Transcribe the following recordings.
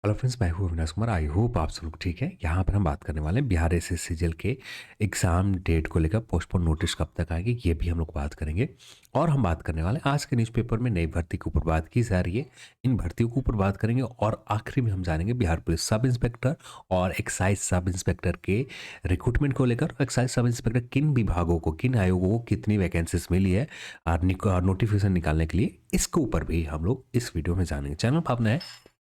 Hello friends, मैं हूँ Avinash Kumar. I hope आप सब लोग ठीक है। यहाँ पर हम बात करने वाले हैं बिहार एसएससीजीएल के एग्ज़ाम डेट को लेकर। पोस्टपोन नोटिस कब तक आएंगे ये भी हम लोग बात करेंगे। और हम बात करने वाले हैं आज के न्यूज़पेपर में नई भर्ती के ऊपर बात की जा रही है, इन भर्तियों के ऊपर बात करेंगे। और आखिरी में हम जानेंगे बिहार पुलिस सब इंस्पेक्टर और एक्साइज सब इंस्पेक्टर के रिक्रूटमेंट को लेकर। एक्साइज सब इंस्पेक्टर किन विभागों को, किन आयोगों को कितनी वैकेंसीज मिली है और नोटिफिकेशन निकालने के लिए, इसके ऊपर भी हम लोग इस वीडियो में जानेंगे। चैनल पर आपने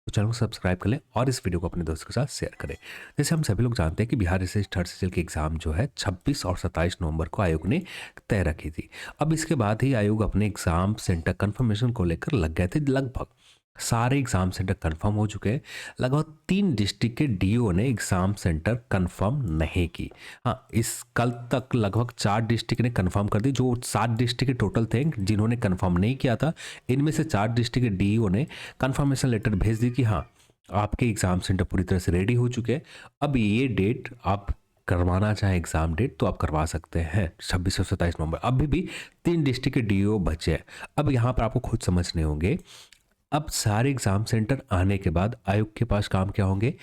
तो चैनल को सब्सक्राइब कर लें और इस वीडियो को अपने दोस्तों के साथ शेयर करें। जैसे हम सभी लोग जानते हैं कि बिहार एसएससी थर्ड सीजन की एग्जाम जो है 26 और 27 नवंबर को आयोग ने तय रखी थी। अब इसके बाद ही आयोग अपने एग्जाम सेंटर कंफर्मेशन को लेकर लग गए थे। लगभग सारे एग्जाम सेंटर कंफर्म हो चुके हैं। लगभग 3 डिस्ट्रिक्ट के डीओ ने एग्जाम सेंटर कंफर्म नहीं की। हाँ, इस कल तक लगभग 4 डिस्ट्रिक्ट ने कंफर्म कर दी। जो 7 डिस्ट्रिक्ट के टोटल थे जिन्होंने कंफर्म नहीं किया था, इनमें से 4 डिस्ट्रिक्ट के डीओ ने कंफर्मेशन लेटर भेज दी कि हाँ, आपके एग्जाम सेंटर पूरी तरह से रेडी हो चुके हैं। अब ये डेट आप करवाना चाहें एग्जाम डेट तो आप करवा सकते हैं 26 और 27 नवंबर। अभी भी 3 डिस्ट्रिक्ट के डीओ बचे हैं। अब यहाँ पर आपको खुद समझने होंगे। अब सारे एग्जाम सेंटर आने के बाद आयोग के पास काम क्या होंगे?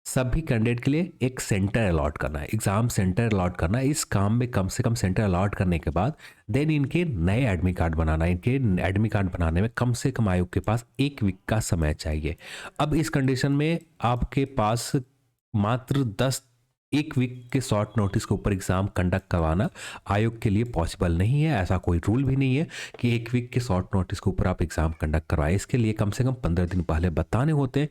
सभी कैंडिडेट के लिए एक सेंटर अलॉट करना है, एग्जाम सेंटर अलॉट करना है। इस काम में कम से कम सेंटर अलॉट करने के बाद देन इनके नए एडमिट कार्ड बनाना है। इनके एडमिट कार्ड बनाने में कम से कम आयोग के पास 1 वीक का समय चाहिए। अब इस कंडीशन में आपके पास मात्र 1 वीक के शॉर्ट नोटिस के ऊपर एग्जाम कंडक्ट करवाना आयोग के लिए पॉसिबल नहीं है। ऐसा कोई रूल भी नहीं है कि 1 वीक के शॉर्ट नोटिस के ऊपर आप एग्जाम कंडक्ट करवाएं। इसके लिए कम से कम 15 दिन पहले बताने होते हैं।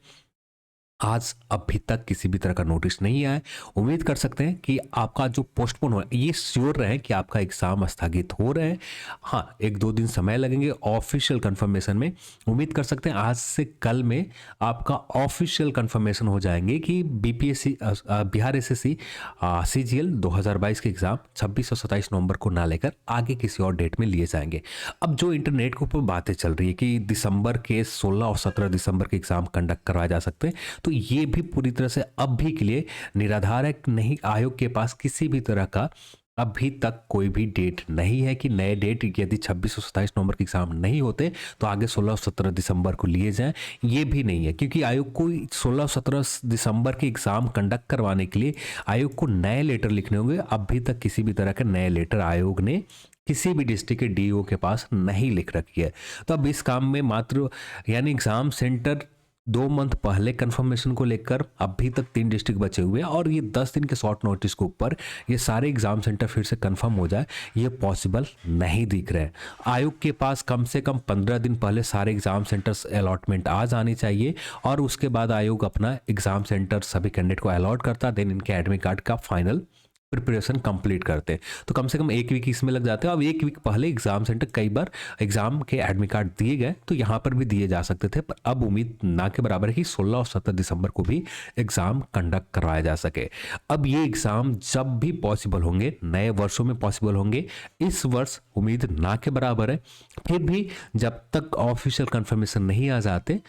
आज अभी तक किसी भी तरह का नोटिस नहीं आया। उम्मीद कर सकते हैं कि आपका जो पोस्टपोन हो, ये श्योर रहे कि आपका एग्जाम स्थगित हो रहे हैं। हाँ, 1-2 दिन समय लगेंगे ऑफिशियल कंफर्मेशन में। उम्मीद कर सकते हैं आज से कल में आपका ऑफिशियल कंफर्मेशन हो जाएंगे कि बीपीएससी बिहार एसएससी सीजीएल 2022 के एग्जाम 26 और 27 नवंबर को ना लेकर आगे किसी और डेट में लिए जाएंगे। अब जो इंटरनेट के ऊपर बातें चल रही है कि दिसंबर के 16 और 17 दिसंबर के एग्जाम कंडक्ट करवाए जा सकते हैं, तो ये भी पूरी तरह से अभी के लिए निराधार है। नहीं, आयोग के पास किसी भी तरह का अभी तक कोई भी डेट नहीं है कि नए डेट यदि 26 और 27 नवंबर के एग्जाम नहीं होते तो आगे 16 और 17 दिसंबर को लिए जाएं, ये भी नहीं है। क्योंकि आयोग को 16 और 17 दिसंबर के एग्जाम कंडक्ट करवाने के लिए आयोग को नए लेटर लिखने होंगे। अभी तक किसी भी तरह के नए लेटर आयोग ने किसी भी डिस्ट्रिक्ट के डीओ के पास नहीं लिख रखी है। तो अब इस काम में मात्र यानी एग्जाम सेंटर 2 मंथ पहले कंफर्मेशन को लेकर अभी तक 3 डिस्ट्रिक्ट बचे हुए हैं और ये 10 दिन के शॉर्ट नोटिस के ऊपर ये सारे एग्जाम सेंटर फिर से कंफर्म हो जाए, ये पॉसिबल नहीं दिख रहे हैं। आयोग के पास कम से कम 15 दिन पहले सारे एग्जाम सेंटर्स अलॉटमेंट आ जानी चाहिए और उसके बाद आयोग अपना एग्जाम सेंटर सभी कैंडिडेट को अलॉट करता, देन इनके एडमिट कार्ड का फाइनल प्रिपरेशन कंप्लीट करते हैं। तो कम से कम 1 वीक इसमें लग जाते हैं। अब 1 वीक पहले एग्जाम सेंटर कई बार एग्जाम के एडमिट कार्ड दिए गए तो यहाँ पर भी दिए जा सकते थे, पर अब उम्मीद ना के बराबर है कि 16 और 17 दिसंबर को भी एग्जाम कंडक्ट करवाया जा सके। अब ये एग्जाम जब भी पॉसिबल होंगे, नए वर्षों में पॉसिबल होंगे, इस वर्ष उम्मीद ना के बराबर है। फिर भी जब तक ऑफिशियल कंफर्मेशन नहीं आ जाते,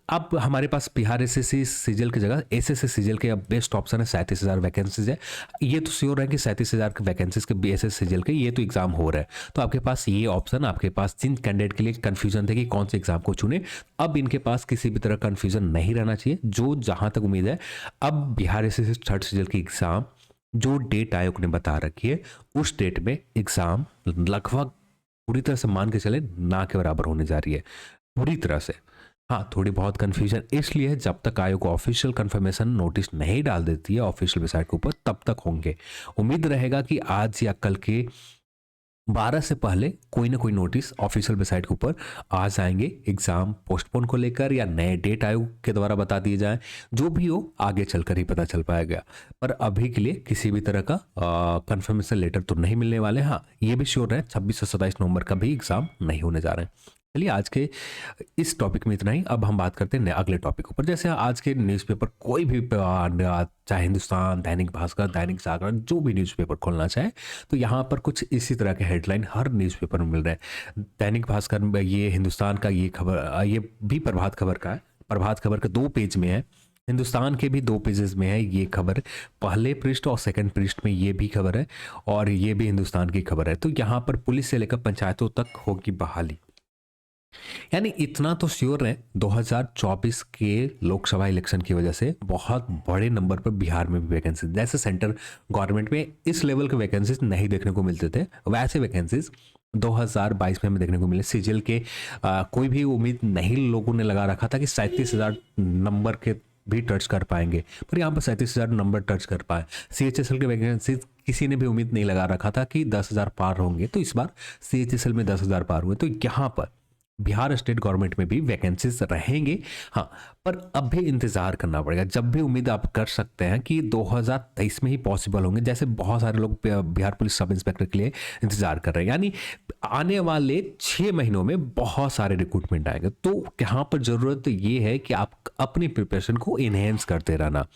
अब हमारे पास बिहार एसएससी सीजीएल की जगह एसएससी सीजीएल के अब बेस्ट ऑप्शन है। 37,000 वैकेंसीज है। ये तो श्योर है कि 37,000 के वैकेंसीज के एसएससी सीजीएल के ये तो एग्जाम हो रहा है। तो आपके पास ये ऑप्शन, आपके पास जिन कैंडिडेट के लिए कंफ्यूजन थे कि कौन से एग्जाम को चुने, अब इनके पास किसी भी तरह कंफ्यूजन नहीं रहना चाहिए। जो जहां तक उम्मीद है, अब बिहार एसएससी थर्ड सीजीएल की एग्जाम जो डेट आयोग ने बता रखी है, उस डेट में एग्जाम लगभग पूरी तरह से मान के चले ना के बराबर होने जा रही है, पूरी तरह से। हाँ, थोड़ी बहुत कन्फ्यूजन इसलिए है जब तक आयोग ऑफिशियल कंफर्मेशन नोटिस नहीं डाल देती है ऑफिशियल वेबसाइट के ऊपर, तब तक होंगे। उम्मीद रहेगा कि आज या कल के 12 से पहले कोई ना कोई नोटिस ऑफिशियल वेबसाइट के ऊपर आ जाएंगे एग्जाम पोस्टपोन को लेकर या नए डेट आयोग के द्वारा बता दिए जाए। जो भी हो आगे चलकर ही पता चल पाएगा, पर अभी के लिए किसी भी तरह का कंफर्मेशन लेटर तो नहीं मिलने वाले। हाँ, ये भी श्योर है 26 और 27 नवंबर का भी एग्जाम नहीं होने जा रहे हैं। चलिए, आज के इस टॉपिक में इतना ही। अब हम बात करते हैं अगले टॉपिक ऊपर। जैसे आज के न्यूज़पेपर कोई भी चाहे हिंदुस्तान, दैनिक भास्कर, दैनिक जागरण, जो भी न्यूज़पेपर खोलना चाहे तो यहाँ पर कुछ इसी तरह के हेडलाइन हर न्यूज़पेपर में मिल रहे हैं। दैनिक भास्कर में ये हिंदुस्तान का ये खबर, ये भी प्रभात खबर का है। प्रभात खबर के 2 पेज में है, हिंदुस्तान के भी 2 पेजेस में है ये खबर। पहले पृष्ठ और सेकंड पृष्ठ में ये भी खबर है और ये भी हिंदुस्तान की खबर है। तो यहाँ पर पुलिस से लेकर पंचायतों तक होगी बहाली। यानी इतना तो श्योर है 2024 के लोकसभा इलेक्शन की वजह से बहुत बड़े नंबर पर बिहार में भी वैकेंसी, जैसे सेंट्रल गवर्नमेंट में इस लेवल के वैकेंसीज नहीं देखने को मिलते थे, वैसे वैकेंसीज 2022 में हमें देखने को मिले। सीजीएल के कोई भी उम्मीद नहीं लोगों ने लगा रखा था कि 37,000 नंबर के भी टच कर पाएंगे, पर यहाँ पर 37,000 नंबर टच कर पाए। सीएचएसएल के वैकेंसी किसी ने भी उम्मीद नहीं लगा रखा था कि 10,000 पार होंगे, तो इस बार सीएचएसएल में 10,000 पार हुए। तो यहाँ पर बिहार स्टेट गवर्नमेंट में भी वैकेंसीज रहेंगे, हाँ, पर अब भी इंतजार करना पड़ेगा। जब भी उम्मीद आप कर सकते हैं कि 2023 में ही पॉसिबल होंगे, जैसे बहुत सारे लोग बिहार पुलिस सब इंस्पेक्टर के लिए इंतजार कर रहे हैं, यानी आने वाले 6 महीनों में बहुत सारे रिक्रूटमेंट आएंगे। तो यहाँ पर जरूरत ये है कि आप अपनी प्रिपरेशन को इनहेंस करते रहना,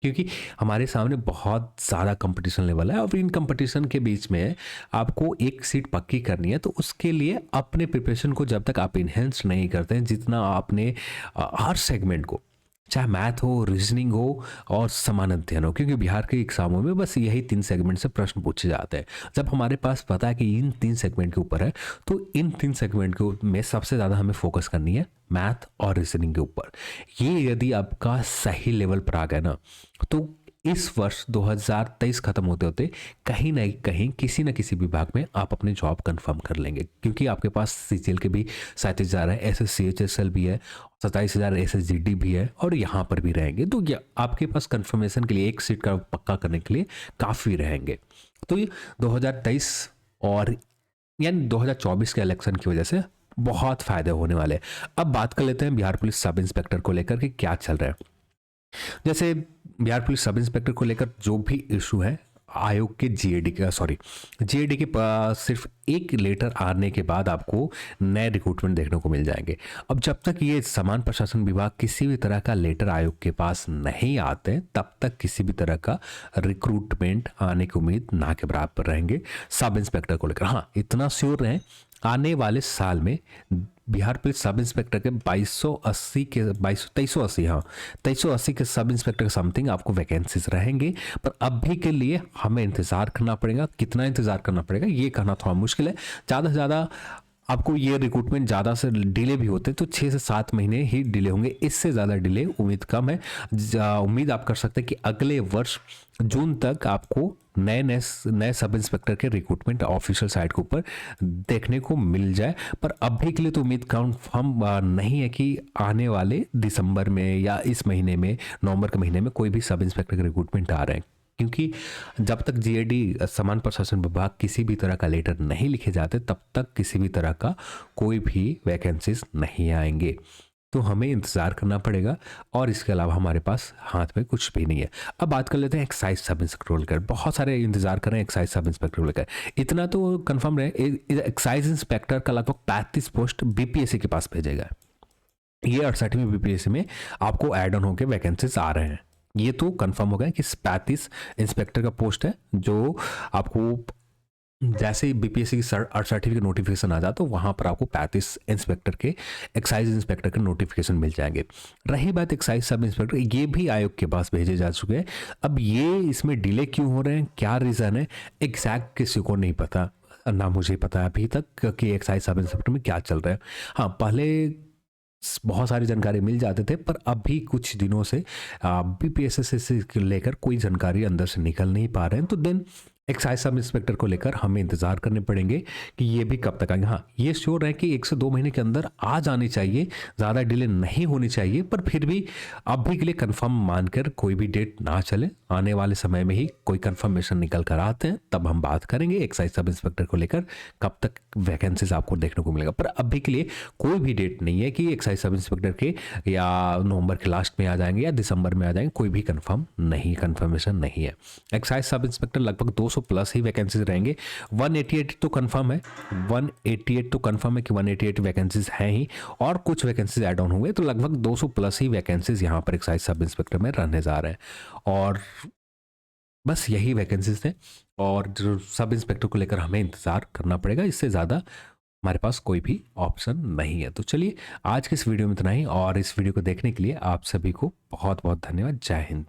क्योंकि हमारे सामने बहुत ज़्यादा कंपटीशन लेवल है और इन कंपटीशन के बीच में आपको एक सीट पक्की करनी है। तो उसके लिए अपने प्रिपरेशन को जब तक आप इन्हेंस नहीं करते हैं, जितना आपने हर सेगमेंट को, चाहे मैथ हो, रीजनिंग हो और समान अध्ययन हो, क्योंकि बिहार के एग्जामों में बस यही 3 सेगमेंट से प्रश्न पूछे जाते हैं। जब हमारे पास पता है कि इन 3 सेगमेंट के ऊपर है, तो इन 3 सेगमेंट के में सबसे ज़्यादा हमें फोकस करनी है मैथ और रीजनिंग के ऊपर। ये यदि आपका सही लेवल पर आ गया ना, तो इस वर्ष 2023 खत्म होते होते कहीं ना कहीं किसी न किसी विभाग में आप अपनी जॉब कंफर्म कर लेंगे, क्योंकि आपके पास सीजीएल के भी 37,000 है, ऐसे सीएचएसएल भी है, 27,000 एसएसजीडी भी है और यहाँ पर भी रहेंगे। तो ये आपके पास कंफर्मेशन के लिए एक सीट का पक्का करने के लिए काफ़ी रहेंगे। तो ये 2023 और यानी 2024 के इलेक्शन की वजह से बहुत फायदे होने वाले हैं। अब बात कर लेते हैं बिहार पुलिस सब इंस्पेक्टर को लेकर कि क्या चल रहा है। जैसे बिहार पुलिस सब इंस्पेक्टर को लेकर जो भी इशू है, आयोग के जीएडी के सिर्फ एक लेटर आने के बाद आपको नए रिक्रूटमेंट देखने को मिल जाएंगे। अब जब तक ये समान प्रशासन विभाग किसी भी तरह का लेटर आयोग के पास नहीं आते, तब तक किसी भी तरह का रिक्रूटमेंट आने की उम्मीद ना के बराबर रहेंगे सब इंस्पेक्टर को लेकर। हाँ, इतना श्योर रहें, आने वाले साल में बिहार पुलिस सब इंस्पेक्टर के 2380 के सब इंस्पेक्टर के समथिंग आपको वैकेंसीज रहेंगे। पर अभी के लिए हमें इंतज़ार करना पड़ेगा। कितना इंतज़ार करना पड़ेगा ये कहना थोड़ा मुश्किल है। ज़्यादा से ज़्यादा आपको ये रिक्रूटमेंट ज़्यादा से डिले भी होते तो 6 से 7 महीने ही डिले होंगे, इससे ज़्यादा डिले उम्मीद कम है। उम्मीद आप कर सकते हैं कि अगले वर्ष जून तक आपको नए सब इंस्पेक्टर के रिक्रूटमेंट ऑफिशियल साइट के ऊपर देखने को मिल जाए। पर अभी के लिए तो उम्मीद कंफर्म नहीं है कि आने वाले दिसंबर में या इस महीने में, नवंबर के महीने में कोई भी सब इंस्पेक्टर के रिक्रूटमेंट आ रहे हैं, क्योंकि जब तक जीएडी समान प्रशासन विभाग किसी भी तरह का लेटर नहीं लिखे जाते, तब तक किसी भी तरह का कोई भी वैकेंसीज नहीं आएंगे। तो हमें इंतज़ार करना पड़ेगा और इसके अलावा हमारे पास हाथ में कुछ भी नहीं है। अब बात कर लेते हैं एक्साइज सब इंस्पेक्टर को लेकर। बहुत सारे इंतजार कर रहे हैं एक्साइज सब इंस्पेक्टर को लेकर। इतना तो कंफर्म रहे, एक्साइज इंस्पेक्टर का लगभग 35 पोस्ट बीपीएससी के पास भेजेगा। ये 68वीं बीपीएससी में आपको एड ऑन होकर वैकेंसीज आ रहे हैं। ये तो कंफर्म हो गया कि 35 इंस्पेक्टर का पोस्ट है, जो आपको जैसे ही बीपीएससी की 68वीं नोटिफिकेशन आ जाए तो वहां पर आपको 35 इंस्पेक्टर के, एक्साइज इंस्पेक्टर के नोटिफिकेशन मिल जाएंगे। रही बात एक्साइज सब इंस्पेक्टर, ये भी आयोग के पास भेजे जा चुके हैं। अब ये इसमें डिले क्यों हो रहे हैं, क्या रीज़न है, एग्जैक्ट किसी को नहीं पता, ना मुझे पता है अभी तक कि एक्साइज सब इंस्पेक्टर में क्या चल रहा है। हाँ, पहले बहुत सारी जानकारी मिल जाते थे, पर अभी कुछ दिनों से बीपीएससी से लेकर कोई जानकारी अंदर से निकल नहीं पा रहे हैं। तो देन एक्साइज सब इंस्पेक्टर को लेकर हमें इंतजार करने पड़ेंगे कि ये भी कब तक आएंगे। हाँ, ये श्योर है कि 1 से 2 महीने के अंदर आ जानी चाहिए, ज़्यादा डिले नहीं होनी चाहिए। पर फिर भी अभी के लिए कंफर्म मानकर कोई भी डेट ना चले, आने वाले समय में ही कोई कंफर्मेशन निकल कर आते हैं तब हम बात करेंगे एक्साइज सब इंस्पेक्टर को लेकर कब तक वैकेंसीज आपको देखने को मिलेगा। पर अभी के लिए कोई भी डेट नहीं है कि एक्साइज सब इंस्पेक्टर के या नवंबर के लास्ट में आ जाएंगे या दिसंबर में आ जाएंगे, कोई भी कंफर्मेशन नहीं है। एक्साइज सब इंस्पेक्टर लगभग 200 प्लस ही वैकेंसीज रहेंगे। 188 तो कंफर्म है, 188 तो कंफर्म है कि 188 वैकेंसीज हैं ही, और कुछ वैकेंसीज ऐड ऑन हुए, तो लगभग 200 प्लस ही वैकेंसीज यहाँ पर एक्साइज सब इंस्पेक्टर में रहने जा रहे हैं। और बस यही वैकेंसीज थे, और जो सब इंस्पेक्टर को लेकर हमें इंतज़ार करना पड़ेगा, इससे ज़्यादा हमारे पास कोई भी ऑप्शन नहीं है। तो चलिए, आज के इस वीडियो में इतना ही, और इस वीडियो को देखने के लिए आप सभी को बहुत बहुत धन्यवाद। जय हिंद।